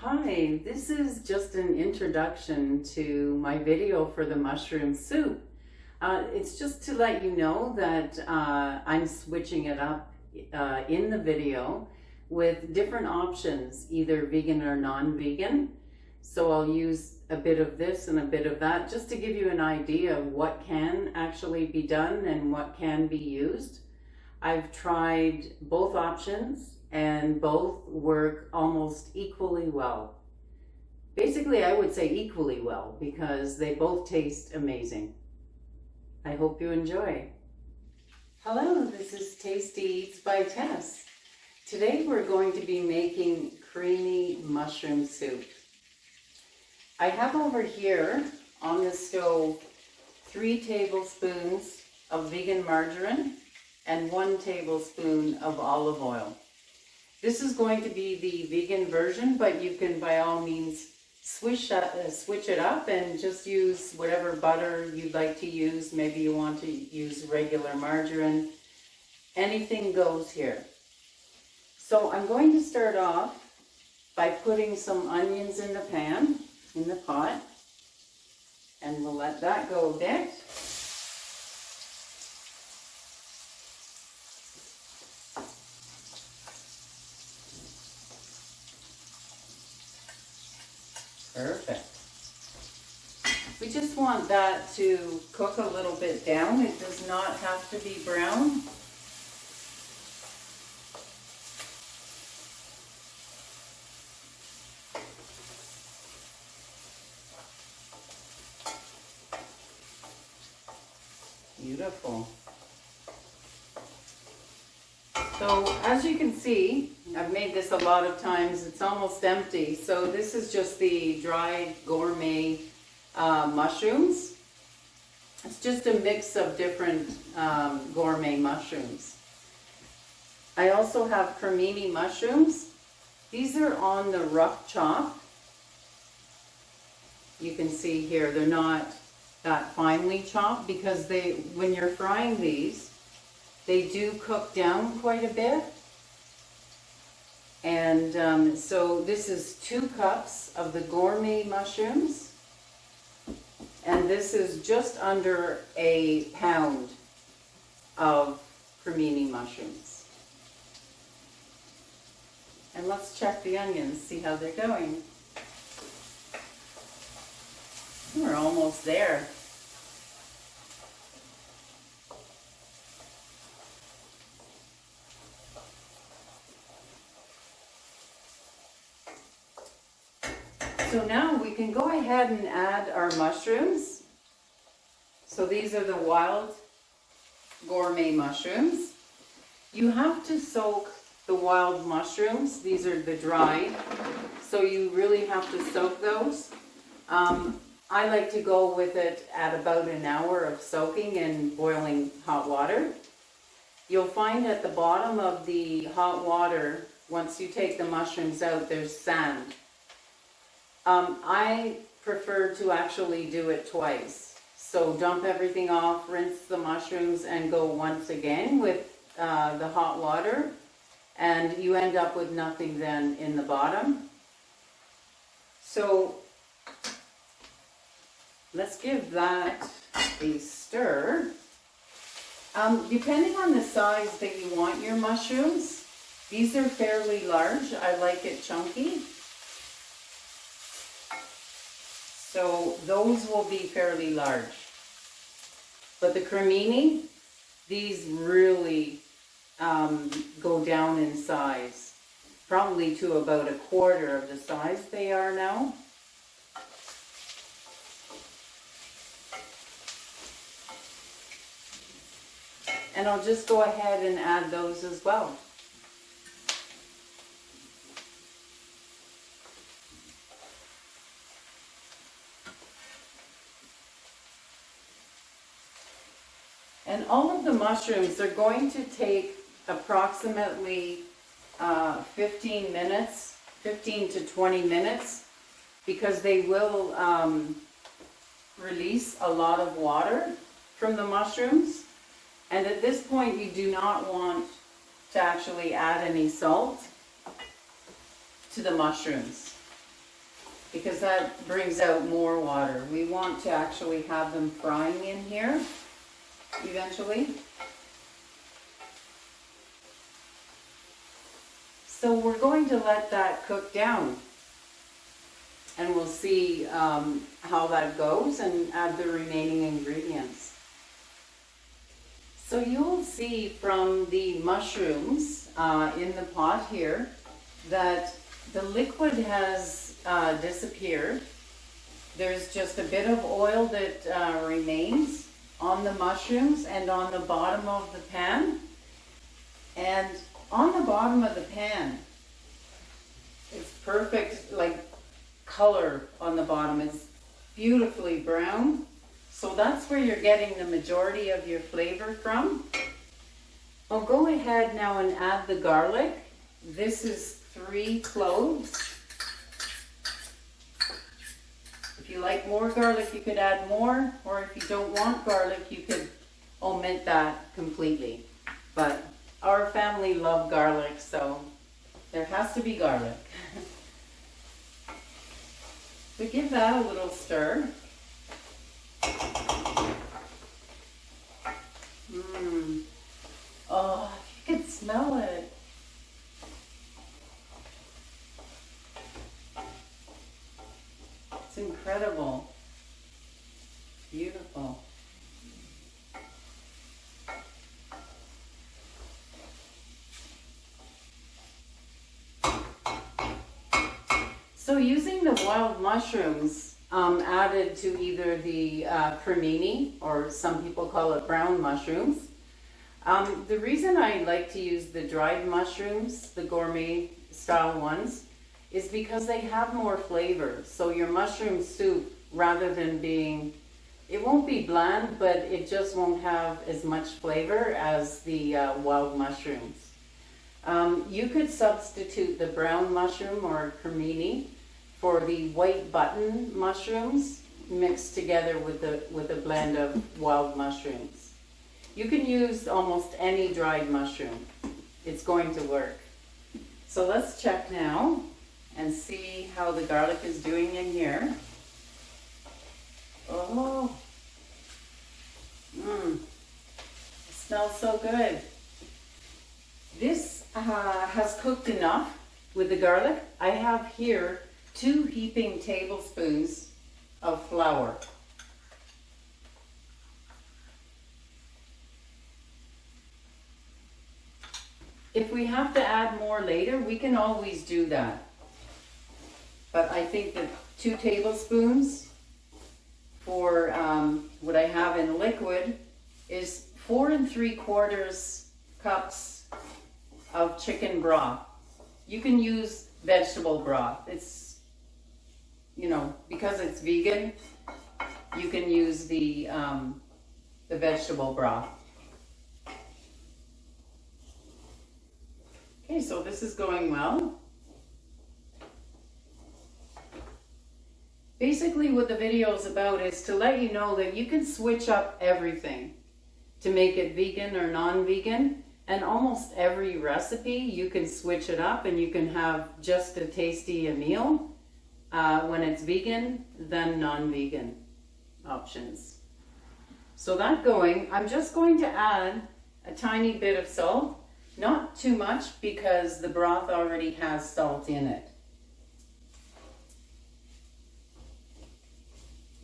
Hi, this is just an introduction to my video for the mushroom soup. It's just to let you know that I'm switching it up in the video with different options, either vegan or non-vegan. So I'll use a bit of this and a bit of that just to give you an idea of what can actually be done and what can be used. I've tried both options and both work almost equally well. Basically, I would say equally well because they both taste amazing. I hope you enjoy. Hello, this is Tasty Eats by Tess. Today we're going to be making creamy mushroom soup. I have over here on the stove 3 tablespoons of vegan margarine and 1 tablespoon of olive oil. This is going to be the vegan version, but you can by all means switch it up and just use whatever butter you'd like to use. Maybe you want to use regular margarine. Anything goes here. So I'm going to start off by putting some onions in the pan, in the pot, and we'll let that go a bit. Perfect. We just want that to cook a little bit down. It does not have to be brown. Beautiful. So as you can see, I've made this a lot of times. It's almost empty. So this is just the dried gourmet mushrooms. It's just a mix of different gourmet mushrooms. I also have cremini mushrooms. These are on the rough chop. You can see here they're not that finely chopped because when you're frying these, they do cook down quite a bit. And so this is 2 cups of the gourmet mushrooms. And this is just under a pound of cremini mushrooms. And let's check the onions, see how they're going. We're almost there. So now we can go ahead and add our mushrooms. So these are the wild gourmet mushrooms. You have to soak the wild mushrooms. These are the dried. So you really have to soak those. I like to go with it at about an hour of soaking in boiling hot water. You'll find at the bottom of the hot water, once you take the mushrooms out, there's sand. I prefer to actually do it twice. So dump everything off, rinse the mushrooms, and go once again with the hot water. And you end up with nothing then in the bottom. So let's give that a stir. Depending on the size that you want your mushrooms, these are fairly large. I like it chunky. So those will be fairly large. But the cremini, these really go down in size, probably to about 1/4 of the size they are now. And I'll just go ahead and add those as well. And all of the mushrooms are going to take approximately 15 to 20 minutes, because they will release a lot of water from the mushrooms. And at this point, you do not want to actually add any salt to the mushrooms. because that brings out more water. We want to actually have them frying in here eventually. So we're going to let that cook down, and we'll see how that goes and add the remaining ingredients. So you'll see from the mushrooms in the pot here that the liquid has disappeared. There's just a bit of oil that remains on the mushrooms and on the bottom of the pan. And on the bottom of the pan, it's perfect, like color on the bottom. It's beautifully brown. So that's where you're getting the majority of your flavor from. I'll go ahead now and add the garlic. This is 3 cloves. If you like more garlic, you could add more, or if you don't want garlic, you could omit that completely. But our family love garlic, so there has to be garlic. So give that a little stir. Oh, you can smell it. It's incredible. Beautiful. So using the wild mushrooms added to either the cremini, or some people call it brown mushrooms. The reason I like to use the dried mushrooms, the gourmet style ones, is because they have more flavor. So your mushroom soup, rather than being, it won't be bland, but it just won't have as much flavor as the wild mushrooms. You could substitute the brown mushroom or cremini for the white button mushrooms mixed together with a blend of wild mushrooms. You can use almost any dried mushroom. It's going to work. So let's check now and see how the garlic is doing in here. Oh, it smells so good. This has cooked enough with the garlic. I have here 2 heaping tablespoons of flour. If we have to add more later, we can always do that. But I think that 2 tablespoons for what I have in liquid is 4 3/4 cups of chicken broth. You can use vegetable broth. It's, you know, because it's vegan, you can use the vegetable broth. Okay, so this is going well. Basically what the video is about is to let you know that you can switch up everything to make it vegan or non-vegan, and almost every recipe you can switch it up and you can have just as tasty a meal when it's vegan than non-vegan options. So that going, I'm just going to add a tiny bit of salt, not too much because the broth already has salt in it.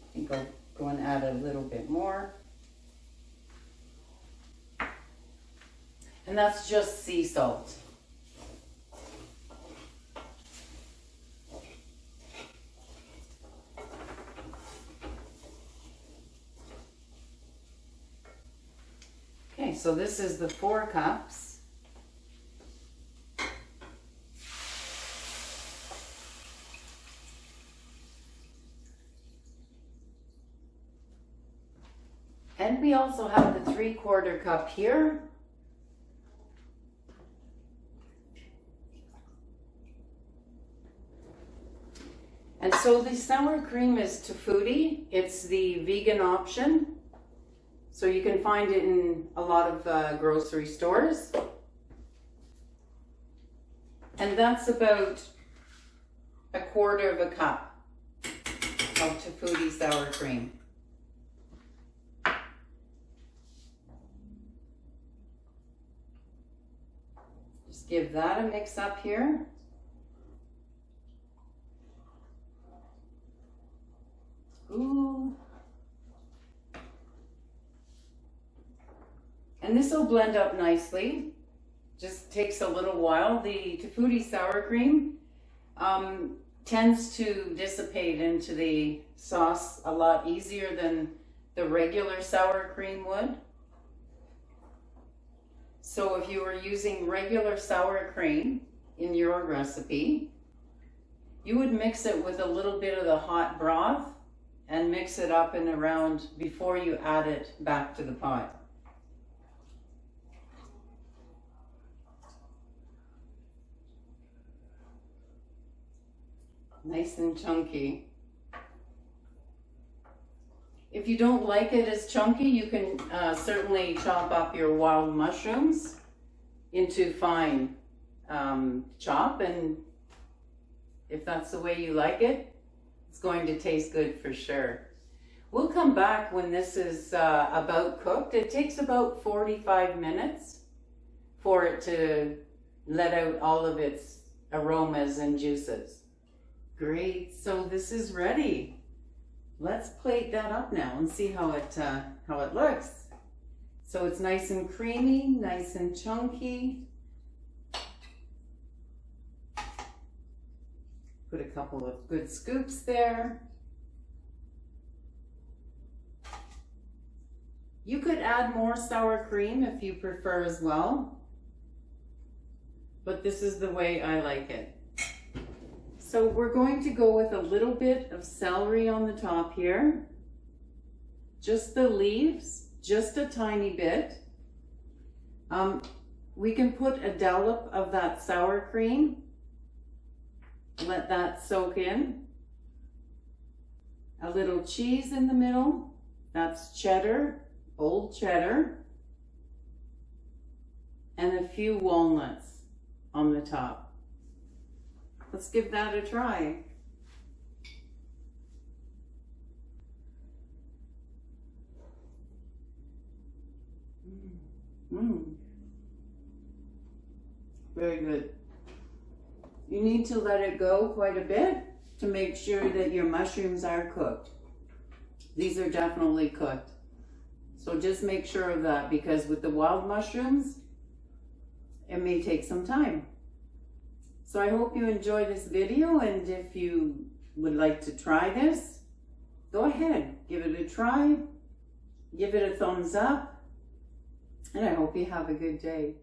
I think I'll go and add a little bit more. And that's just sea salt. Okay, so this is the 4 cups. And we also have the 3/4 cup here. And so the sour cream is Tafudi. It's the vegan option. So you can find it in a lot of grocery stores. And that's about 1/4 cup. of toffuti sour cream. Just give that a mix up here. Ooh. And this will blend up nicely. Just takes a little while. The toffuti sour cream tends to dissipate into the sauce a lot easier than the regular sour cream would. So if you were using regular sour cream in your recipe, you would mix it with a little bit of the hot broth and mix it up and around before you add it back to the pot. Nice and chunky. If you don't like it as chunky, you can certainly chop up your wild mushrooms into fine chop, and if that's the way you like it, it's going to taste good for sure. We'll come back when this is about cooked. It takes about 45 minutes for it to let out all of its aromas and juices. Great, so this is ready. Let's plate that up now and see how it looks. So it's nice and creamy, nice and chunky. Put a couple of good scoops there. You could add more sour cream if you prefer as well, but this is the way I like it. So we're going to go with a little bit of celery on the top here. Just the leaves, just a tiny bit. We can put a dollop of that sour cream. Let that soak in. A little cheese in the middle. That's cheddar, old cheddar. And a few walnuts on the top. Let's give that a try. Very good. You need to let it go quite a bit to make sure that your mushrooms are cooked. These are definitely cooked. So just make sure of that, because with the wild mushrooms, it may take some time. So I hope you enjoy this video, and if you would like to try this, go ahead, give it a try, give it a thumbs up, and I hope you have a good day.